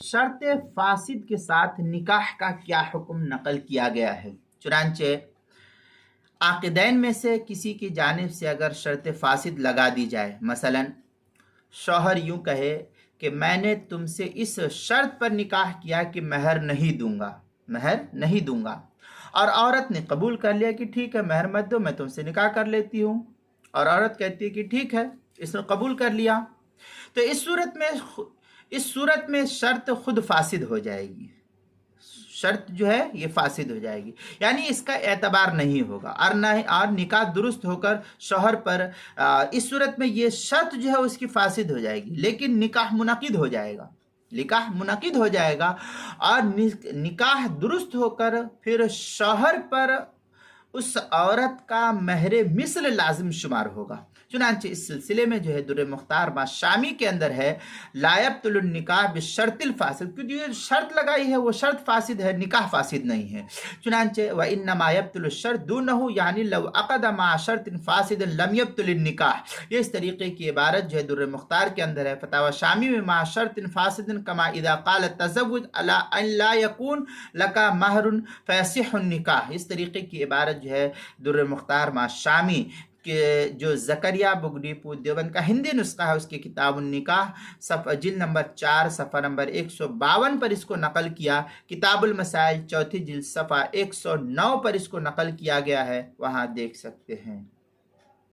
شرط فاسد کے ساتھ نکاح کا کیا حکم نقل کیا گیا ہے؟ چنانچہ عاقدین میں سے کسی کی جانب سے اگر شرط فاسد لگا دی جائے، مثلا شوہر یوں کہے کہ میں نے تم سے اس شرط پر نکاح کیا کہ مہر نہیں دوں گا، اور عورت نے قبول کر لیا کہ ٹھیک ہے مہر مت دو، میں تم سے نکاح کر لیتی ہوں، اور عورت کہتی ہے کہ ٹھیک ہے، اس نے قبول کر لیا، تو اس صورت میں شرط خود فاسد ہو جائے گی، شرط جو ہے یہ فاسد ہو جائے گی، یعنی اس کا اعتبار نہیں ہوگا، اور نکاح درست ہو کر شوہر پر اس صورت میں یہ شرط جو ہے اس کی فاسد ہو جائے گی، لیکن نکاح منعقد ہو جائے گا، اور نکاح درست ہو کر پھر شوہر پر اس عورت کا مہر مثل لازم شمار ہوگا۔ چنانچہ اس سلسلے میں جو ہے در مختار شامی کے اندر ہے لا یبطل النکاح بالشرط الفاسد، کیونکہ جو شرط لگائی ہے وہ شرط فاسد ہے، نکاح فاسد نہیں ہے۔ چنانچہ وَإِنَّمَا يَبْطُلُ الشَّرْطُ دُونَهُ، یعنی لو عقد مع شرط فاسد لم يبطل النکاح، یہ اس طریقے کی عبارت جو ہے در مختار کے اندر ہے، فتاوی شامی میں مع شرط فاسد کما اذا قال التزوج على ان لا يكون لك مہر فيصح النکاح، اس طریقے کی عبارت جو ہے در مختار مع شامی کہ جو زکریا بگڑی پور دیوبند کا ہندی نسخہ ہے اس کی کتاب النکاح جلد نمبر 4 صفحہ نمبر 152 پر اس کو نقل کیا، کتاب المسائل چوتھی جلد صفحہ 109 پر اس کو نقل کیا گیا ہے، وہاں دیکھ سکتے ہیں۔